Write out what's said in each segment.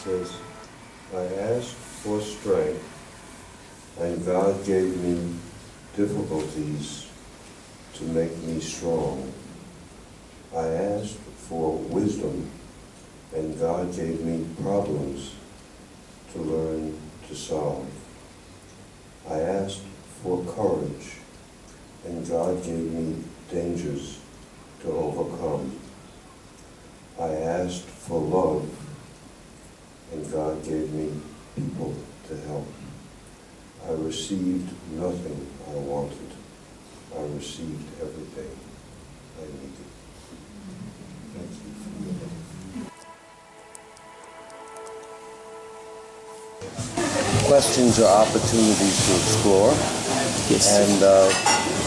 says, I asked for strength, and God gave me difficulties to make me strong. I asked for wisdom, and God gave me problems to learn to solve. I asked for courage, and God gave me dangers to overcome. I asked for love, and God gave me people to help. I received nothing I wanted. I received everything I needed. Thank you for your love. Questions are opportunities to explore. Yes. And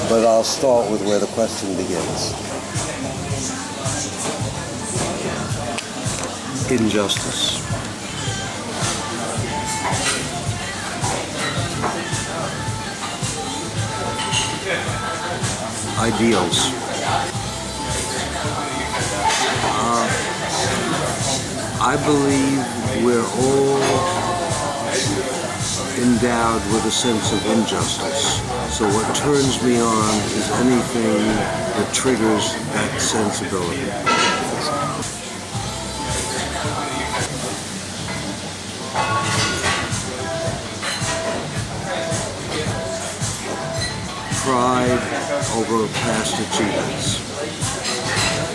but I'll start with where the question begins. Injustice. Ideals. I believe we're all endowed with a sense of injustice. So what turns me on is anything that triggers that sensibility. Pride over past achievements.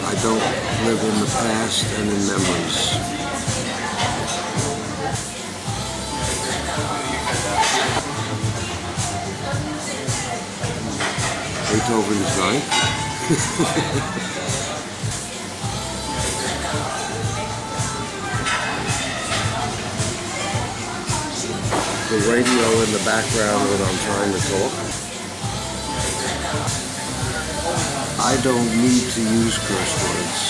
I don't live in the past and in memories. Beethoven's Ninth. The radio in the background when I'm trying to talk. I don't need to use curse words.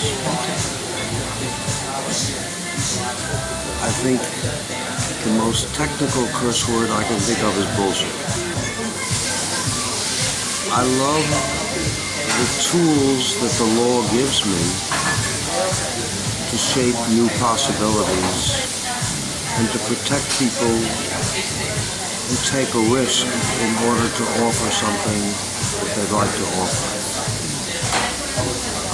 I think the most technical curse word I can think of is bullshit. I love the tools that the law gives me to shape new possibilities and to protect people who take a risk in order to offer something that they'd like to offer.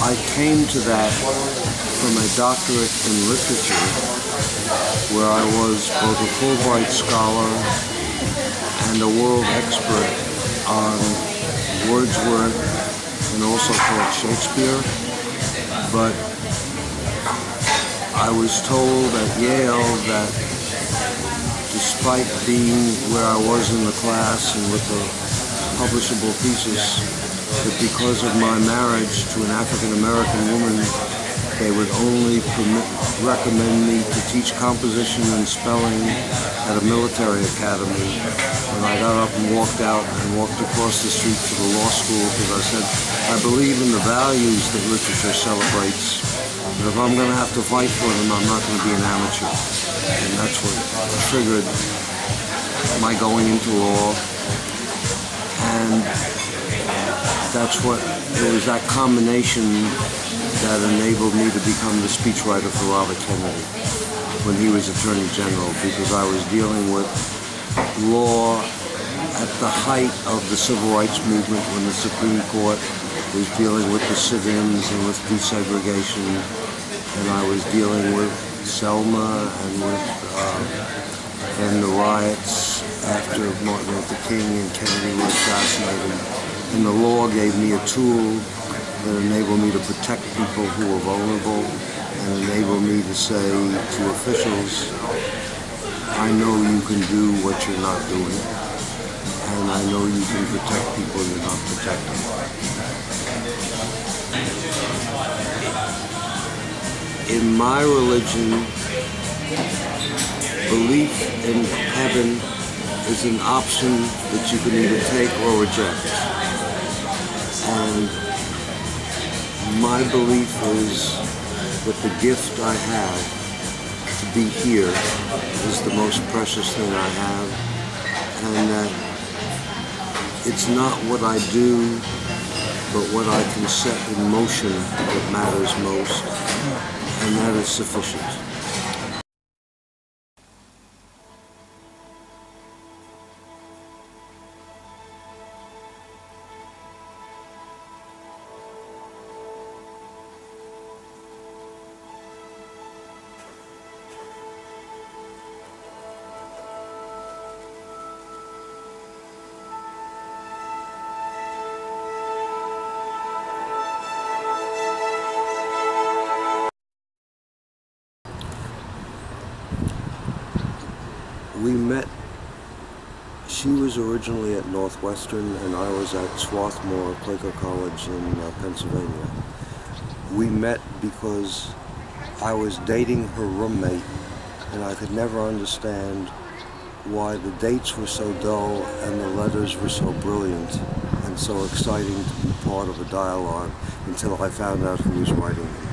I came to that from a doctorate in literature, where I was both a Fulbright scholar and a world expert on Wordsworth and also taught Shakespeare. But I was told at Yale that despite being where I was in the class and with the publishable thesis, that because of my marriage to an African-American woman, they would only recommend me to teach composition and spelling at a military academy. And I got up and walked out and walked across the street to the law school because I said, I believe in the values that literature celebrates, but if I'm going to have to fight for them, I'm not going to be an amateur. And that's what triggered my going into law. And that's what, it was that combination that enabled me to become the speechwriter for Robert Kennedy when he was Attorney General, because I was dealing with law at the height of the Civil Rights Movement when the Supreme Court was dealing with the sit-ins and with desegregation, and I was dealing with Selma and with and the riots after Martin Luther King and Kennedy were assassinated. And the law gave me a tool that enabled me to protect people who were vulnerable and enabled me to say to officials, I know you can do what you're not doing, and I know you can protect people you're not protecting. In my religion, belief in heaven is an option that you can either take or reject. And my belief is that the gift I have to be here is the most precious thing I have, and that it's not what I do, but what I can set in motion that matters most, and that is sufficient. met, she was originally at Northwestern and I was at Swarthmore Quaker College in Pennsylvania. We met because I was dating her roommate and I could never understand why the dates were so dull and the letters were so brilliant and so exciting to be part of a dialogue until I found out who was writing them.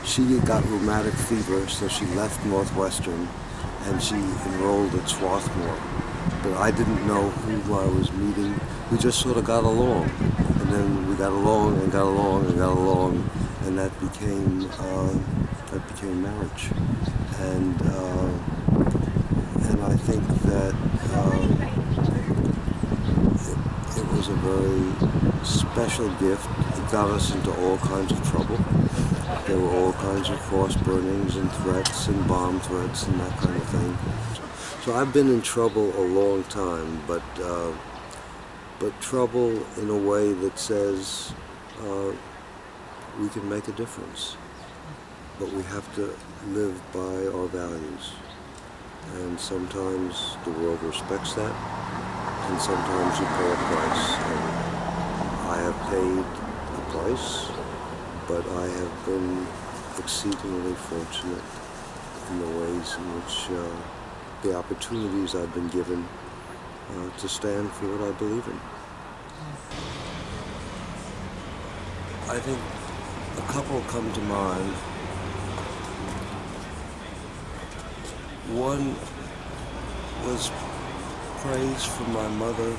She got rheumatic fever, so she left Northwestern and she enrolled at Swarthmore. But I didn't know who I was meeting. We just sort of got along. And then we got along and got along and got along, and that became marriage. And I think that it was a very special gift. It got us into all kinds of trouble. There were all kinds of force burnings and threats and bomb threats and that kind of thing. So I've been in trouble a long time, but trouble in a way that says we can make a difference, but we have to live by our values. And sometimes the world respects that, and sometimes you pay a price. And I have paid the price, but I have been exceedingly fortunate in the ways in which the opportunities I've been given to stand for what I believe in. I think a couple come to mind. One was praise from my mother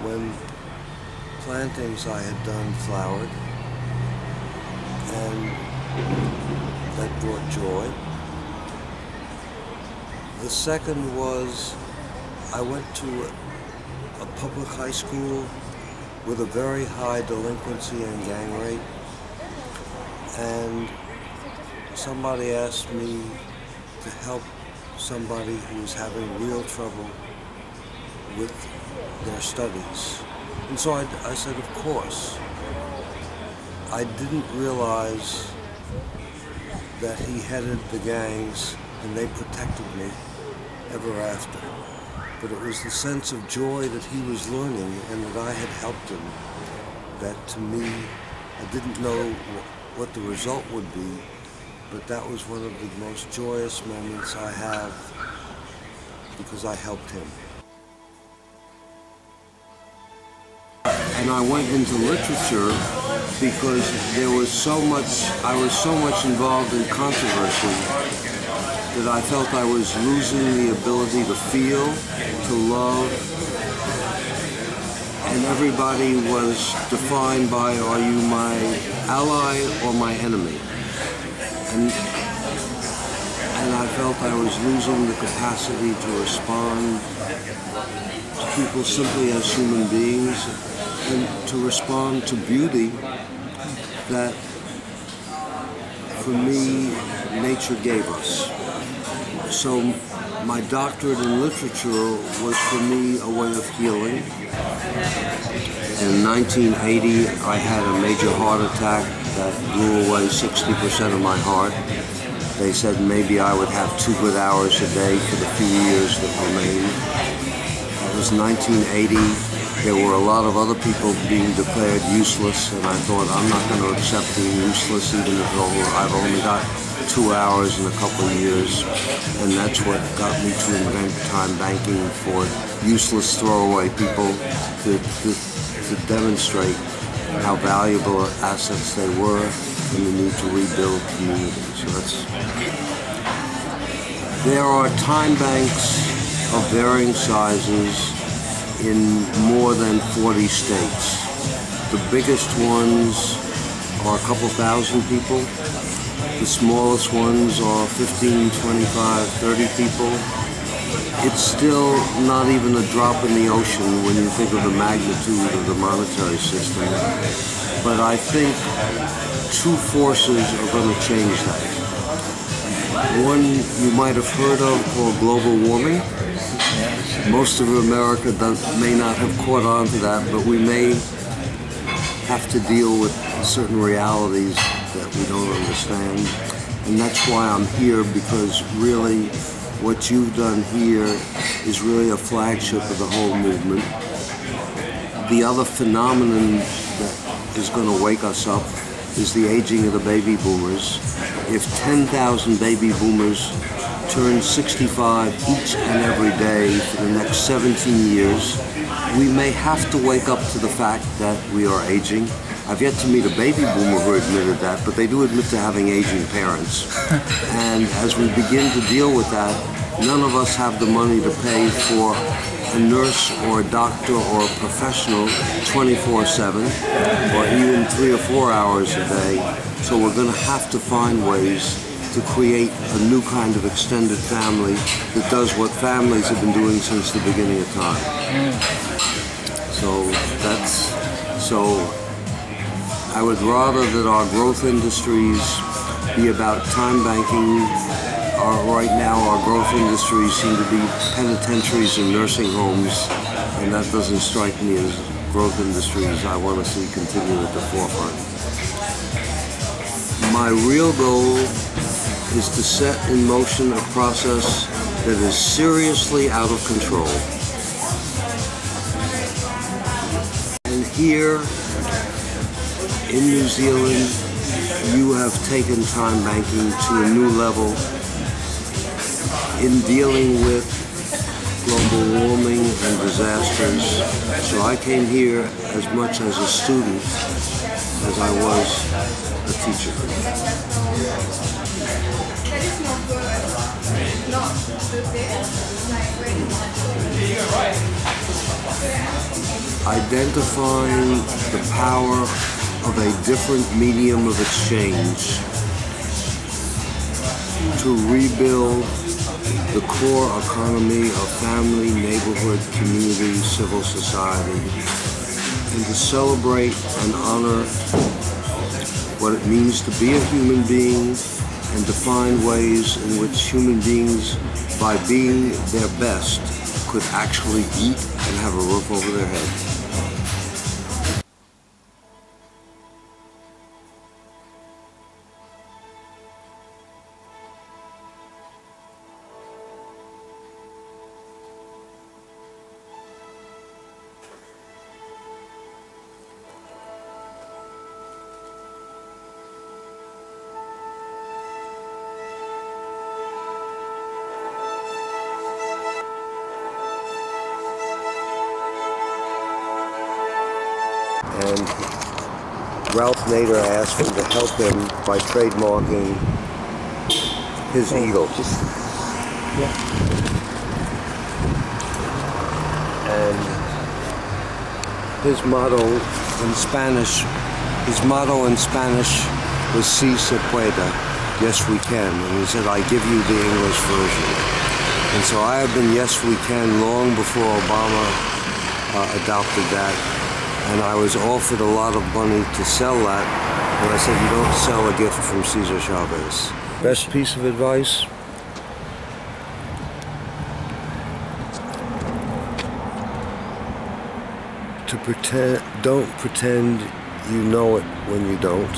when plantings I had done flowered, and that brought joy. The second was I went to a public high school with a very high delinquency and gang rate, and somebody asked me to help somebody who was having real trouble with their studies. And so I said, of course. I didn't realize that he headed the gangs and they protected me ever after. But it was the sense of joy that he was learning and that I had helped him that, to me, I didn't know what the result would be, but that was one of the most joyous moments I have because I helped him. And I went into literature because there was I was so much involved in controversy that I felt I was losing the ability to feel, to love, and everybody was defined by, are you my ally or my enemy? And I felt I was losing the capacity to respond to people simply as human beings and to respond to beauty that, for me, nature gave us. So my doctorate in literature was for me a way of healing. In 1980, I had a major heart attack that blew away 60% of my heart. They said maybe I would have 2 good hours a day for the few years that remained. It was 1980. There were a lot of other people being declared useless, and I thought, I'm not going to accept being useless even if I've only got 2 hours in a couple of years. And that's what got me to invent time banking for useless throwaway people to demonstrate how valuable assets they were and the need to rebuild communities. So there are time banks of varying sizes in more than 40 states. The biggest ones are a couple thousand people. The smallest ones are 15, 25, 30 people. It's still not even a drop in the ocean when you think of the magnitude of the monetary system. But I think 2 forces are going to change that. One you might have heard of called global warming. Most of America may not have caught on to that, but we may have to deal with certain realities that we don't understand. And that's why I'm here, because really what you've done here is really a flagship of the whole movement. The other phenomenon that is going to wake us up is the aging of the baby boomers. If 10,000 baby boomers turn 65 each and every day for the next 17 years, we may have to wake up to the fact that we are aging. I've yet to meet a baby boomer who admitted that, but they do admit to having aging parents. And as we begin to deal with that, none of us have the money to pay for a nurse or a doctor or a professional 24/7 or even 3 or 4 hours a day. So we're going to have to find ways to create a new kind of extended family that does what families have been doing since the beginning of time. So I would rather that our growth industries be about time banking. Right now our growth industries seem to be penitentiaries and nursing homes, and that doesn't strike me as growth industries I want to see continue at the forefront. My real goal is to set in motion a process that is seriously out of control. And here in New Zealand, you have taken time banking to a new level in dealing with global warming and disasters. So I came here as much as a student as I was a teacher. Identifying the power of a different medium of exchange to rebuild the core economy of family, neighborhood, community, civil society, and to celebrate and honor what it means to be a human being and to find ways in which human beings, by being their best, could actually eat and have a roof over their head. And Ralph Nader asked me to help him by trademarking his eagle. And his motto in Spanish was "Si se puede," yes we can. And he said, I give you the English version. And so I have been yes we can long before Obama adopted that. And I was offered a lot of money to sell that, and I said, you don't sell a gift from Cesar Chavez. Best piece of advice? Don't pretend you know it when you don't.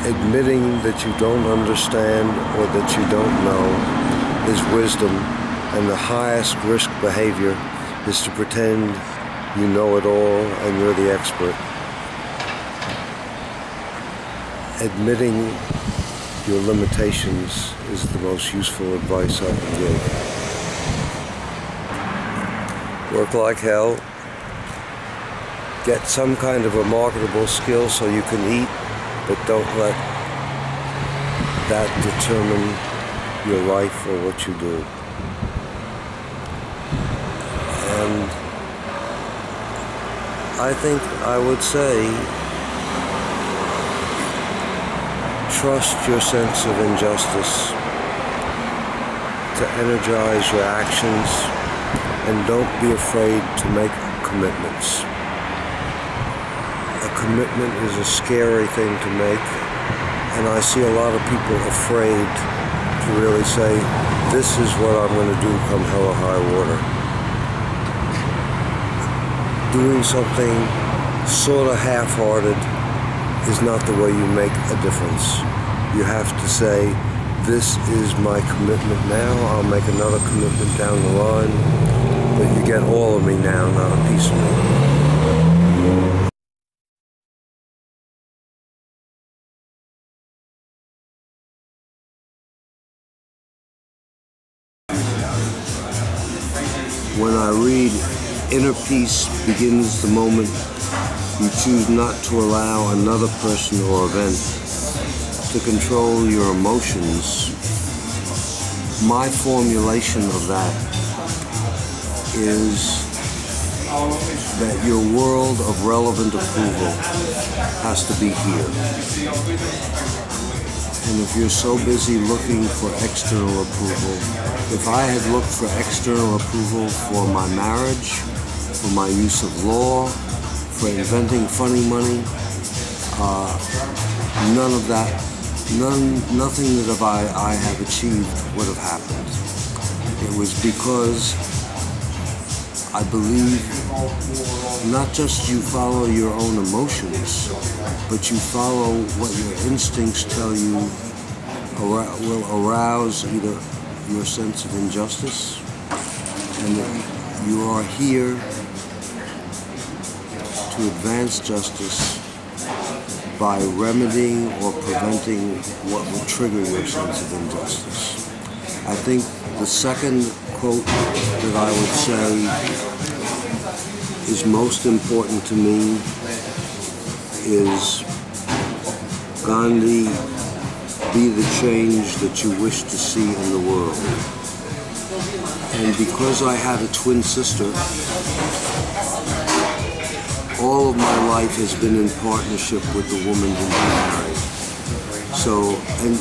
Admitting that you don't understand or that you don't know is wisdom, and the highest risk behavior is to pretend you know it all and you're the expert. Admitting your limitations is the most useful advice I can give. Work like hell. Get some kind of a marketable skill so you can eat, but don't let that determine your life or what you do. And I think I would say, trust your sense of injustice to energize your actions, and don't be afraid to make commitments. A commitment is a scary thing to make, and I see a lot of people afraid to really say, this is what I'm going to do come hell or high water. Doing something sort of half-hearted is not the way you make a difference. You have to say, This is my commitment now. I'll make another commitment down the line, but you get all of me now, not a piece of me. When I read, inner peace begins the moment you choose not to allow another person or event to control your emotions. My formulation of that is that your world of relevant approval has to be here. And if you're so busy looking for external approval, if I had looked for external approval for my marriage, for my use of law, for inventing funny money, none of that, nothing that I have achieved would have happened. It was because I believe not just you follow your own emotions, but you follow what your instincts tell you will arouse either your sense of injustice, and that you are here to advance justice by remedying or preventing what would trigger your sense of injustice. I think the second quote that I would say is most important to me is Gandhi, be the change that you wish to see in the world. And because I had a twin sister, all of my life has been in partnership with the woman who I married. So, and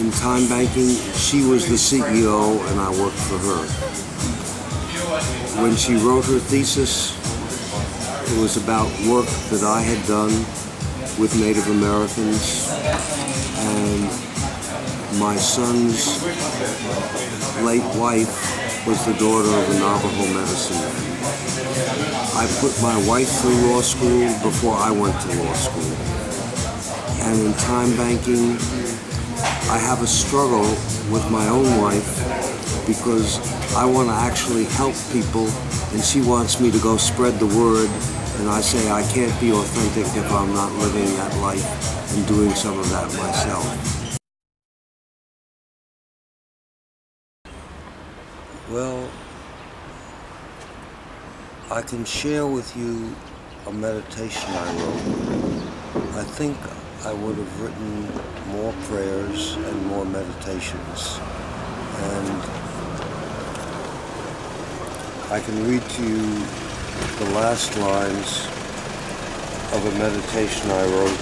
in time banking, she was the CEO and I worked for her. When she wrote her thesis, it was about work that I had done with Native Americans, and my son's late wife was the daughter of a Navajo medicine man. I put my wife through law school before I went to law school. And in time banking, I have a struggle with my own wife because I want to actually help people and she wants me to go spread the word, and I say I can't be authentic if I'm not living that life and doing some of that myself. Well, I can share with you a meditation I wrote. I think I would have written more prayers and more meditations. And I can read to you the last lines of a meditation I wrote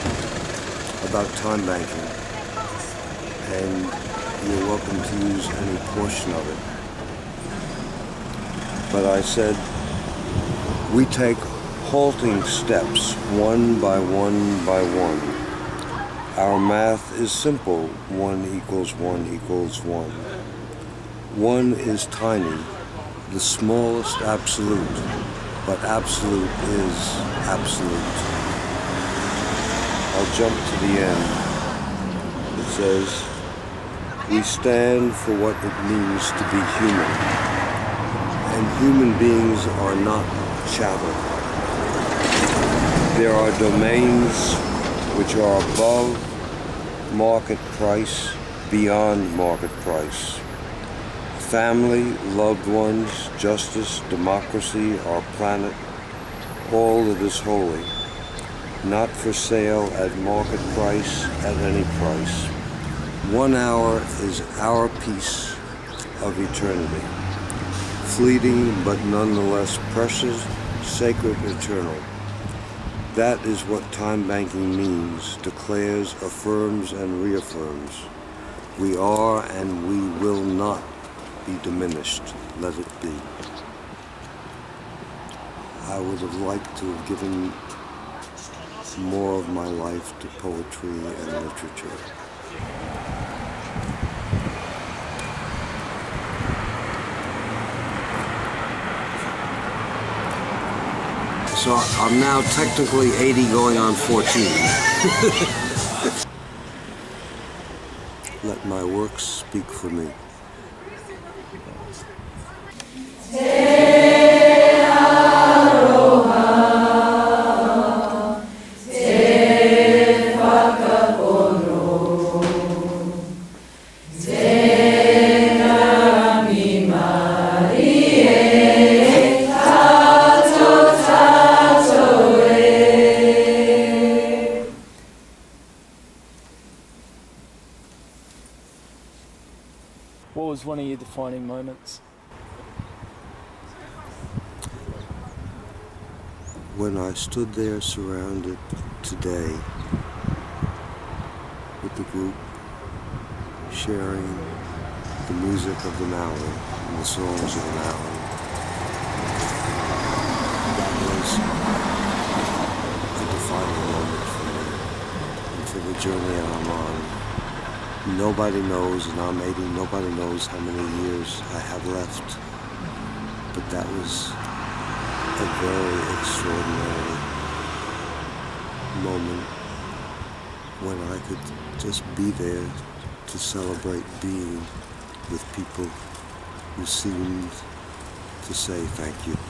about time banking. And you're welcome to use any portion of it. But I said, we take halting steps one by one by one. Our math is simple, 1 equals 1 equals 1. 1 is tiny, the smallest absolute, but absolute is absolute. I'll jump to the end. It says, we stand for what it means to be human. And human beings are not chattel. There are domains which are above market price, beyond market price. Family, loved ones, justice, democracy, our planet, all that is holy. Not for sale at market price, at any price. 1 hour is our piece of eternity. Fleeting, but nonetheless precious, sacred, eternal. That is what time banking means, declares, affirms, and reaffirms. We are and we will not be diminished. Let it be. I would have liked to have given more of my life to poetry and literature. So I'm now technically 80 going on 14. let my works speak for me. What was one of your defining moments? When I stood there surrounded today with the group, sharing the music of the Maori and the songs of the Maori, that was a defining moment for me and for the journey I'm on. Nobody knows, and I'm 80, nobody knows how many years I have left, but that was a very extraordinary moment when I could just be there to celebrate being with people who seemed to say thank you.